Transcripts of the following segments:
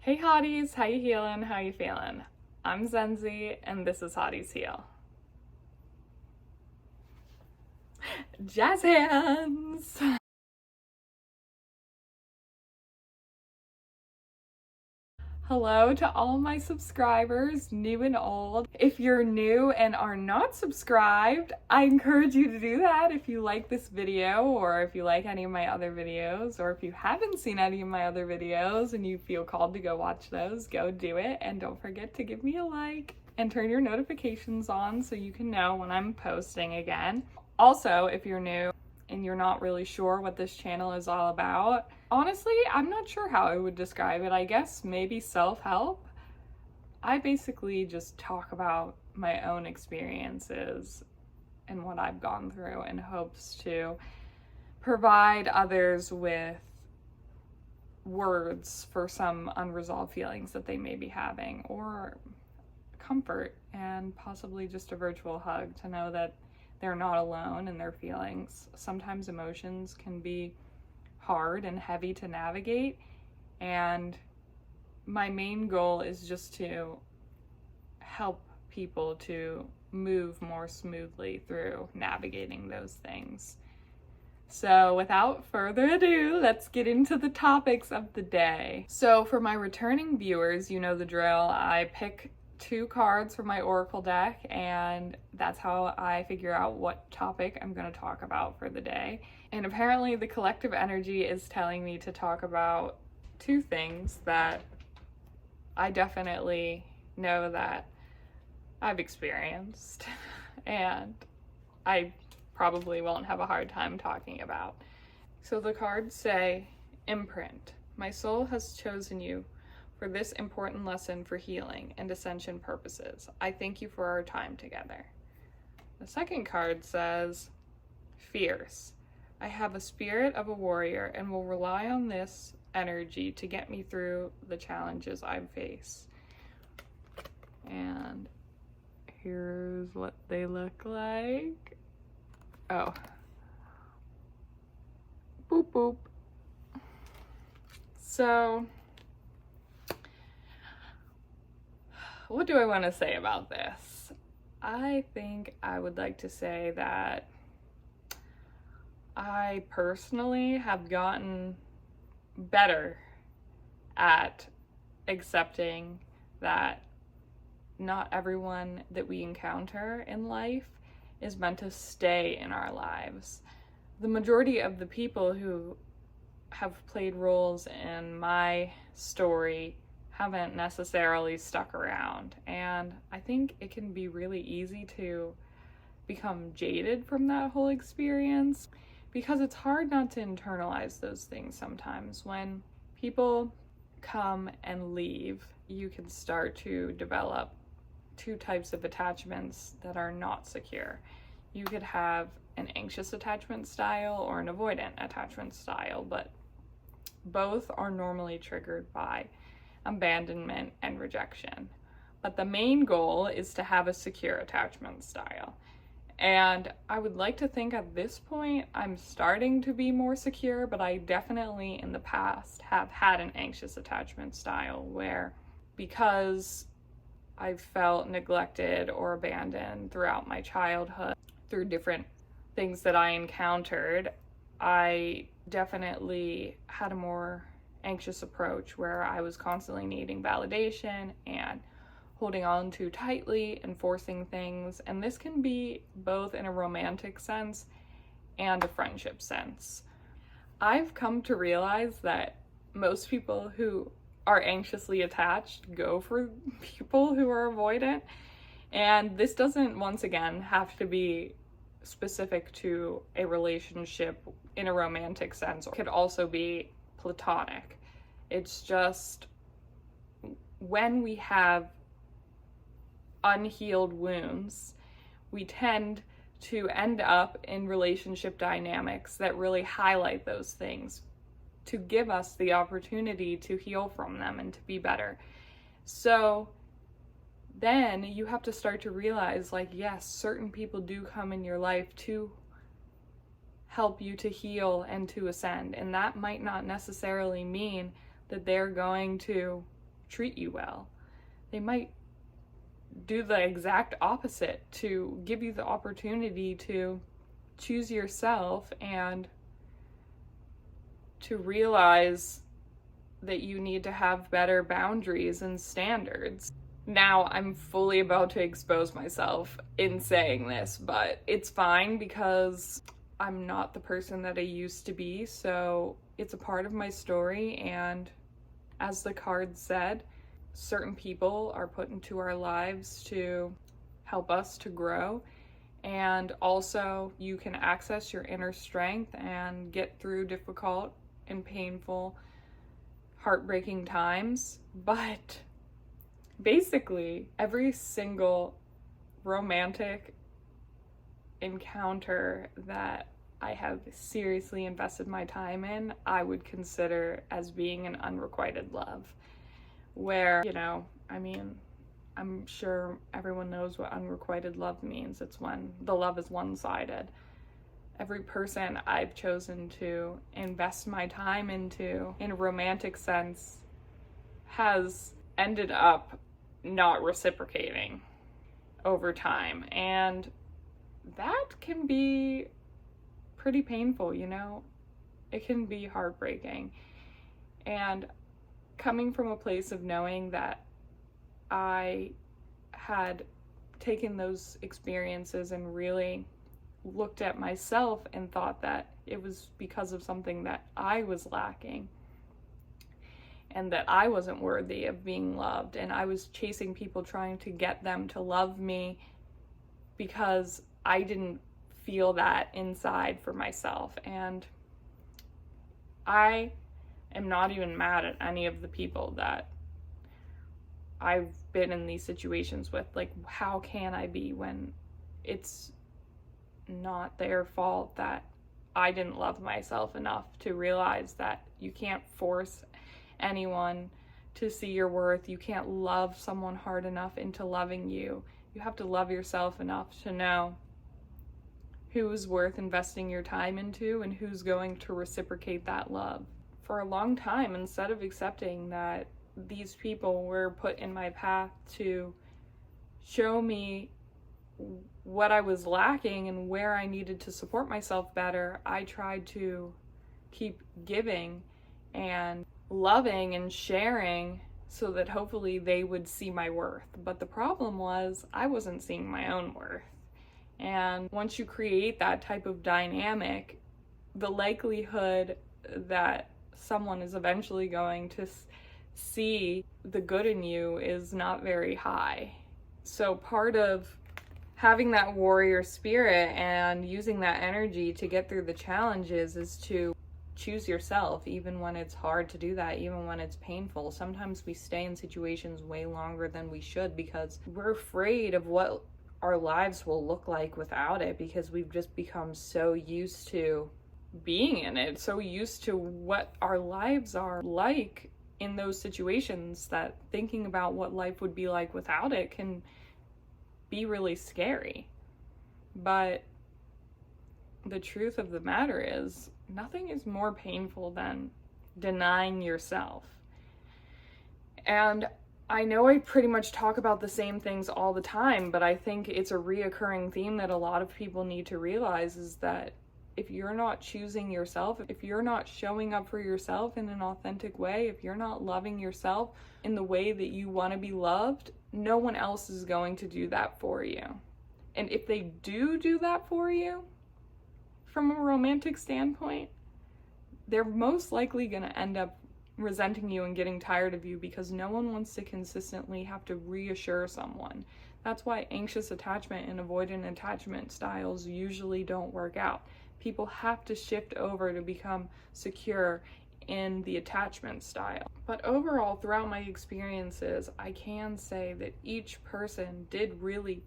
Hey hotties, how you healing? How you feeling? I'm Zenzie and this is Hotties Heal. Jazz hands! Hello to all my subscribers, new and old. If you're new and are not subscribed, I encourage you to do that if you like this video or if you like any of my other videos, or if you haven't seen any of my other videos and you feel called to go watch those, go do it. And don't forget to give me a like and turn your notifications on so you can know when I'm posting again. Also, if you're new and you're not really sure what this channel is all about, honestly, I'm not sure how I would describe it. I guess maybe self-help. I basically just talk about my own experiences and what I've gone through in hopes to provide others with words for some unresolved feelings that they may be having, or comfort and possibly just a virtual hug to know that they're not alone in their feelings. Sometimes emotions can be hard and heavy to navigate, and my main goal is just to help people to move more smoothly through navigating those things. So without further ado, let's get into the topics of the day. So for my returning viewers, you know the drill. I pick 2 cards from my oracle deck, and that's how I figure out what topic I'm going to talk about for the day. And apparently the collective energy is telling me to talk about 2 things that I definitely know that I've experienced and I probably won't have a hard time talking about. So the cards say, imprint. My soul has chosen you for this important lesson for healing and ascension purposes. I thank you for our time together. The second card says, fierce. I have a spirit of a warrior and will rely on this energy to get me through the challenges I face. And here's what they look like. Oh. Boop boop. So, what do I want to say about this? I think I would like to say that I personally have gotten better at accepting that not everyone that we encounter in life is meant to stay in our lives. The majority of the people who have played roles in my story haven't necessarily stuck around, and I think it can be really easy to become jaded from that whole experience, because it's hard not to internalize those things sometimes. When people come and leave, you can start to develop 2 types of attachments that are not secure. You could have an anxious attachment style or an avoidant attachment style, but both are normally triggered by abandonment and rejection. But the main goal is to have a secure attachment style. And I would like to think at this point I'm starting to be more secure, but I definitely in the past have had an anxious attachment style where, because I felt neglected or abandoned throughout my childhood through different things that I encountered, I definitely had a more anxious approach where I was constantly needing validation and holding on too tightly and forcing things. And this can be both in a romantic sense and a friendship sense. I've come to realize that most people who are anxiously attached go for people who are avoidant. And this doesn't, once again, have to be specific to a relationship in a romantic sense. It could also be platonic. It's just when we have unhealed wounds, we tend to end up in relationship dynamics that really highlight those things to give us the opportunity to heal from them and to be better. So then you have to start to realize, like, yes, certain people do come in your life to help you to heal and to ascend. And that might not necessarily mean that they're going to treat you well. They might do the exact opposite to give you the opportunity to choose yourself and to realize that you need to have better boundaries and standards. Now, I'm fully about to expose myself in saying this, but it's fine because I'm not the person that I used to be, so it's a part of my story, and as the card said, certain people are put into our lives to help us to grow, and also you can access your inner strength and get through difficult and painful, heartbreaking times. But basically, every single romantic encounter that I have seriously invested my time in, I would consider as being an unrequited love. Where, I'm sure everyone knows what unrequited love means. It's when the love is one-sided. Every person I've chosen to invest my time into, in a romantic sense, has ended up not reciprocating over time. And that can be pretty painful, It can be heartbreaking. And coming from a place of knowing that I had taken those experiences and really looked at myself and thought that it was because of something that I was lacking and that I wasn't worthy of being loved, and I was chasing people trying to get them to love me because I didn't feel that inside for myself. And I am not even mad at any of the people that I've been in these situations with. Like, how can I be when it's not their fault that I didn't love myself enough to realize that you can't force anyone to see your worth. You can't love someone hard enough into loving you. You have to love yourself enough to know who's worth investing your time into and who's going to reciprocate that love. For a long time, instead of accepting that these people were put in my path to show me what I was lacking and where I needed to support myself better, I tried to keep giving and loving and sharing so that hopefully they would see my worth. But the problem was I wasn't seeing my own worth. And once you create that type of dynamic, the likelihood that someone is eventually going to see the good in you is not very high. So part of having that warrior spirit and using that energy to get through the challenges is to choose yourself, even when it's hard to do that, even when it's painful. Sometimes we stay in situations way longer than we should because we're afraid of what our lives will look like without it, because we've just become so used to being in it, so used to what our lives are like in those situations, that thinking about what life would be like without it can be really scary. But the truth of the matter is, nothing is more painful than denying yourself. And I know I pretty much talk about the same things all the time, but I think it's a reoccurring theme that a lot of people need to realize, is that if you're not choosing yourself, if you're not showing up for yourself in an authentic way, if you're not loving yourself in the way that you want to be loved, no one else is going to do that for you. And if they do that for you, from a romantic standpoint, they're most likely going to end up resenting you and getting tired of you, because no one wants to consistently have to reassure someone. That's why anxious attachment and avoidant attachment styles usually don't work out. People have to shift over to become secure in the attachment style. But overall, throughout my experiences, I can say that each person did really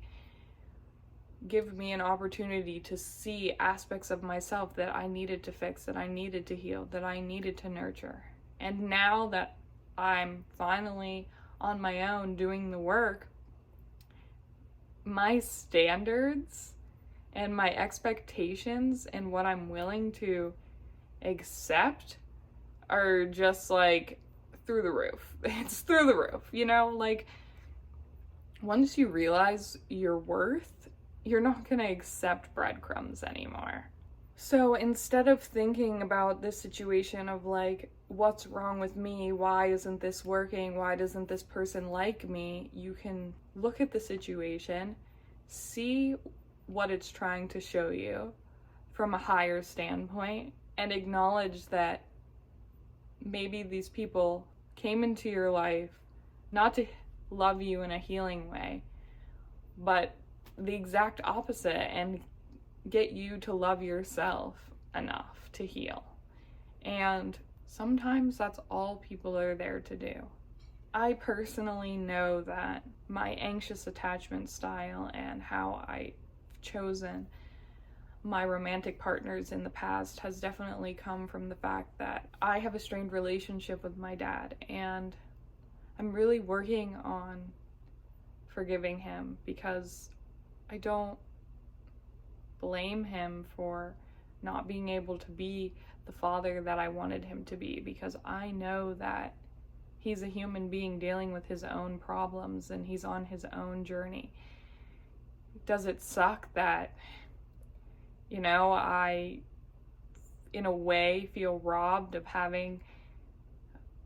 give me an opportunity to see aspects of myself that I needed to fix, that I needed to heal, that I needed to nurture. And now that I'm finally on my own doing the work, my standards and my expectations and what I'm willing to accept are just like through the roof. It's through the roof, you know? Like, once you realize your worth, you're not gonna accept breadcrumbs anymore. So instead of thinking about this situation of like, what's wrong with me? Why isn't this working? Why doesn't this person like me? You can look at the situation, see what it's trying to show you from a higher standpoint, and acknowledge that maybe these people came into your life not to love you in a healing way, but the exact opposite, and get you to love yourself enough to heal. And sometimes that's all people are there to do. I personally know that my anxious attachment style and how I've chosen my romantic partners in the past has definitely come from the fact that I have a strained relationship with my dad, and I'm really working on forgiving him, because I don't blame him for not being able to be the father that I wanted him to be, because I know that he's a human being dealing with his own problems and he's on his own journey. Does it suck that, you know, I, in a way, feel robbed of having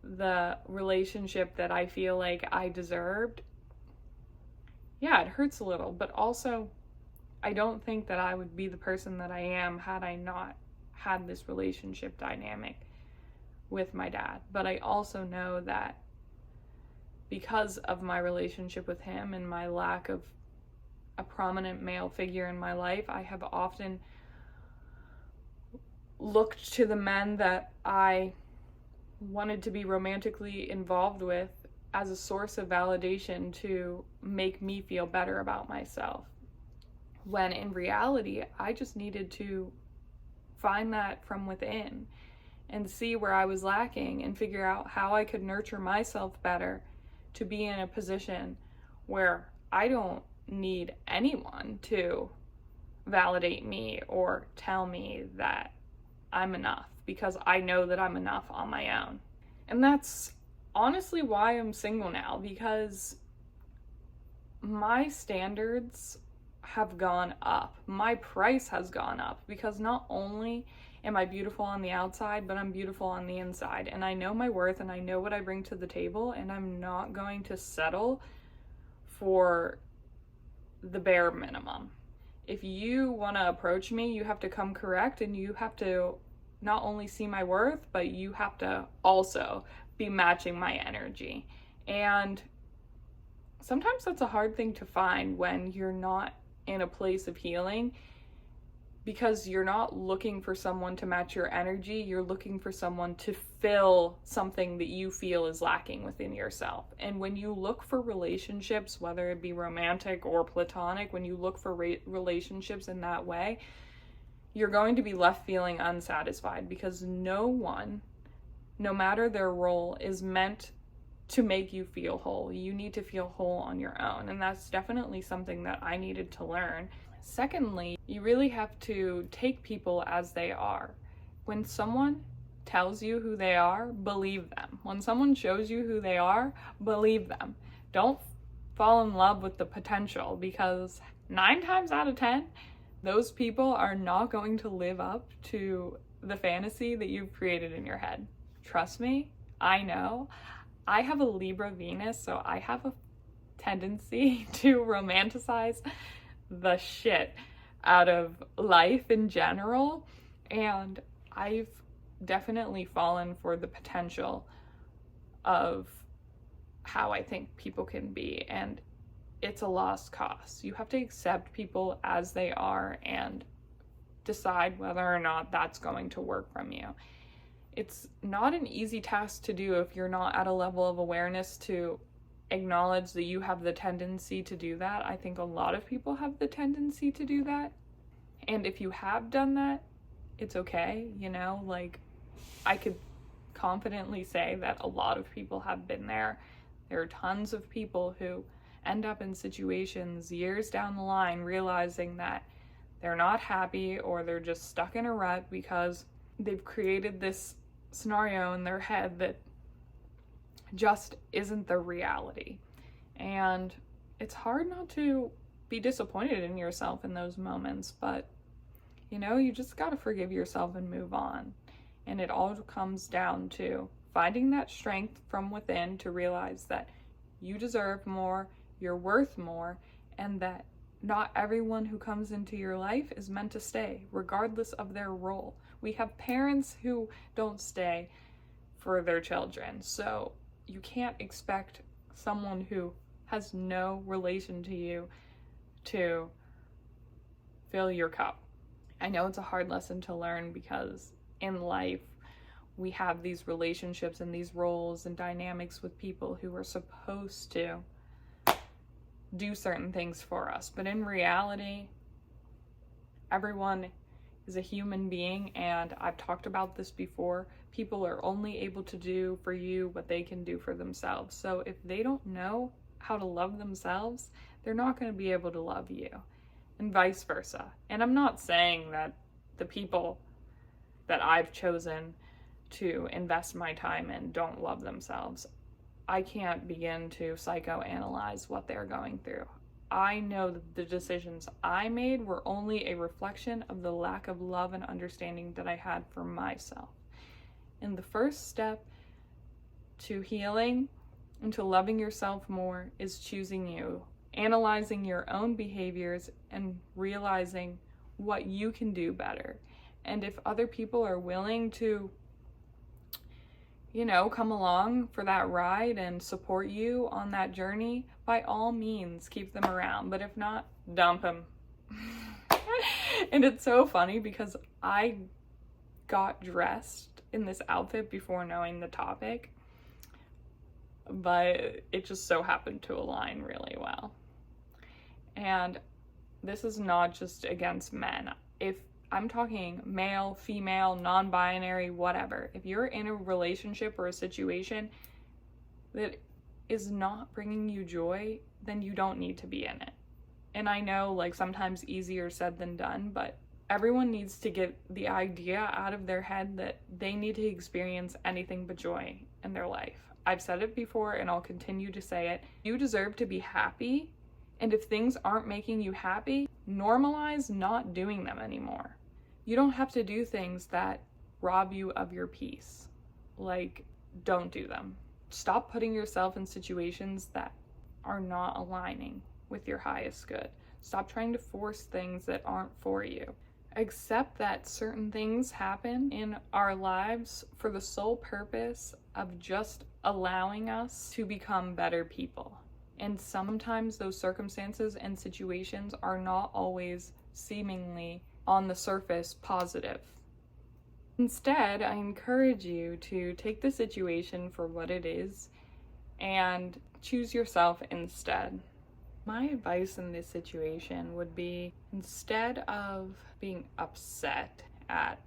the relationship that I feel like I deserved? Yeah, it hurts a little, but also I don't think that I would be the person that I am had I not had this relationship dynamic with my dad. But I also know that because of my relationship with him and my lack of a prominent male figure in my life, I have often looked to the men that I wanted to be romantically involved with as a source of validation to make me feel better about myself. When in reality, I just needed to find that from within and see where I was lacking and figure out how I could nurture myself better to be in a position where I don't need anyone to validate me or tell me that I'm enough, because I know that I'm enough on my own. And that's honestly why I'm single now, because my standards have gone up. My price has gone up, because not only am I beautiful on the outside, but I'm beautiful on the inside. And I know my worth and I know what I bring to the table, and I'm not going to settle for the bare minimum. If you want to approach me, you have to come correct, and you have to not only see my worth, but you have to also be matching my energy. And sometimes that's a hard thing to find when you're not in a place of healing, because you're not looking for someone to match your energy, you're looking for someone to fill something that you feel is lacking within yourself. And when you look for relationships, whether it be romantic or platonic, when you look for relationships in that way, you're going to be left feeling unsatisfied, because no one, no matter their role, is meant to make you feel whole. You need to feel whole on your own, and that's definitely something that I needed to learn. Secondly, you really have to take people as they are. When someone tells you who they are, believe them. When someone shows you who they are, believe them. Don't fall in love with the potential, because 9 times out of 10, those people are not going to live up to the fantasy that you've created in your head. Trust me, I know. I have a Libra Venus, so I have a tendency to romanticize the shit out of life in general, and I've definitely fallen for the potential of how I think people can be, and it's a lost cause. You have to accept people as they are and decide whether or not that's going to work from you. It's not an easy task to do if you're not at a level of awareness to acknowledge that you have the tendency to do that. I think a lot of people have the tendency to do that. And if you have done that, it's okay, you know? Like, I could confidently say that a lot of people have been there. There are tons of people who end up in situations years down the line realizing that they're not happy, or they're just stuck in a rut because they've created this scenario in their head that just isn't the reality. And it's hard not to be disappointed in yourself in those moments, but you just got to forgive yourself and move on. And it all comes down to finding that strength from within to realize that you deserve more, you're worth more, and that not everyone who comes into your life is meant to stay, regardless of their role. We have parents who don't stay for their children, so you can't expect someone who has no relation to you to fill your cup. I know it's a hard lesson to learn because in life we have these relationships and these roles and dynamics with people who are supposed to do certain things for us. But in reality, everyone is a human being, and I've talked about this before. People are only able to do for you what they can do for themselves. So if they don't know how to love themselves, they're not going to be able to love you, and vice versa. And I'm not saying that the people that I've chosen to invest my time in don't love themselves. I can't begin to psychoanalyze what they're going through. I know that the decisions I made were only a reflection of the lack of love and understanding that I had for myself. And the first step to healing and to loving yourself more is choosing you, analyzing your own behaviors and realizing what you can do better. And if other people are willing to, come along for that ride and support you on that journey, by all means, keep them around. But if not, dump them. And it's so funny because I got dressed in this outfit before knowing the topic, but it just so happened to align really well. And this is not just against men. If I'm talking male, female, non-binary, whatever. If you're in a relationship or a situation that is not bringing you joy, then you don't need to be in it. And I know, sometimes easier said than done, but everyone needs to get the idea out of their head that they need to experience anything but joy in their life. I've said it before and I'll continue to say it. You deserve to be happy. And if things aren't making you happy, normalize not doing them anymore. You don't have to do things that rob you of your peace. Don't do them. Stop putting yourself in situations that are not aligning with your highest good. Stop trying to force things that aren't for you. Accept that certain things happen in our lives for the sole purpose of just allowing us to become better people. And sometimes those circumstances and situations are not always seemingly on the surface positive. Instead, I encourage you to take the situation for what it is and choose yourself instead. My advice in this situation would be, instead of being upset at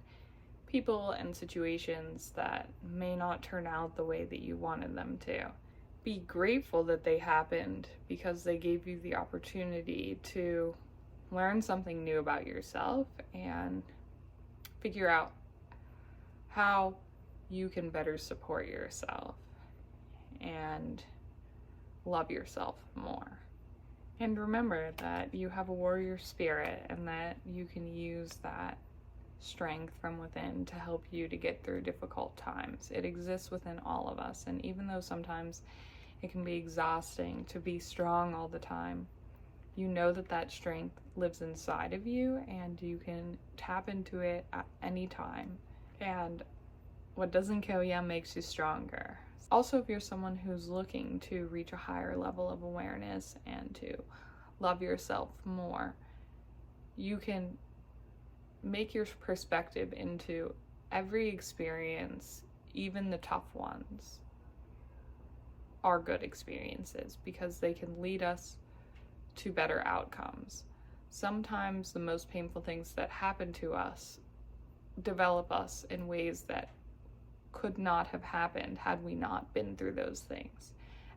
people and situations that may not turn out the way that you wanted them to, be grateful that they happened because they gave you the opportunity to learn something new about yourself and figure out how you can better support yourself and love yourself more. And remember that you have a warrior spirit and that you can use that strength from within to help you to get through difficult times. It exists within all of us, and even though sometimes it can be exhausting to be strong all the time, you know that strength lives inside of you and you can tap into it at any time. And what doesn't kill you makes you stronger. Also, if you're someone who's looking to reach a higher level of awareness and to love yourself more, you can make your perspective into every experience, even the tough ones, are good experiences because they can lead us to better outcomes. Sometimes the most painful things that happen to us develop us in ways that could not have happened had we not been through those things.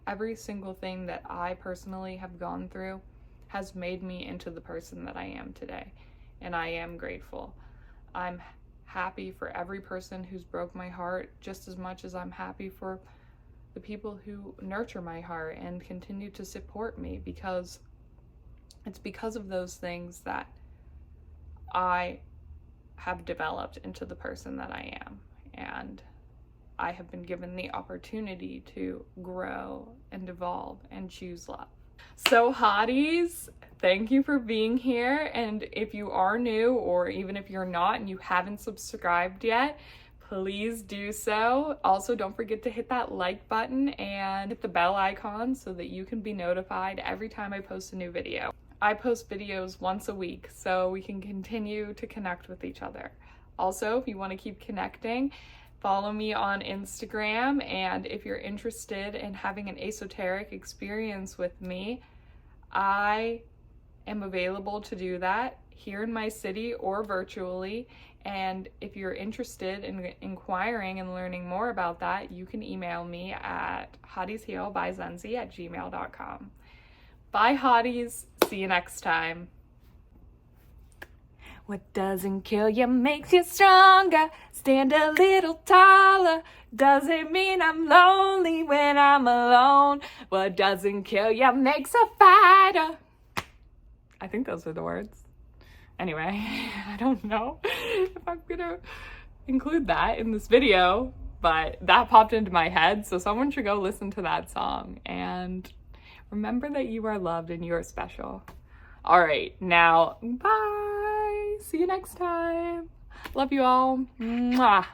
Every single thing that I personally have gone through has made me into the person that I am today, and I am grateful. I'm happy for every person who's broke my heart just as much as I'm happy for the people who nurture my heart and continue to support me, because it's because of those things that I have developed into the person that I am, and I have been given the opportunity to grow and evolve and choose love. So hotties, thank you for being here, and if you are new, or even if you're not and you haven't subscribed yet, please do so. Also, don't forget to hit that like button and hit the bell icon so that you can be notified every time I post a new video. I post videos once a week so we can continue to connect with each other. Also, if you want to keep connecting, follow me on Instagram, and if you're interested in having an esoteric experience with me, I am available to do that here in my city or virtually. And if you're interested in inquiring and learning more about that, you can email me at HottiesHealbyZenzie@gmail.com. Bye, hotties. See you next time. What doesn't kill you makes you stronger. Stand a little taller. Doesn't mean I'm lonely when I'm alone. What doesn't kill you makes a fighter. I think those are the words. Anyway, I don't know if I'm gonna include that in this video, but that popped into my head, so someone should go listen to that song. And remember that you are loved and you are special. All right, now, bye. See you next time. Love you all. Mwah.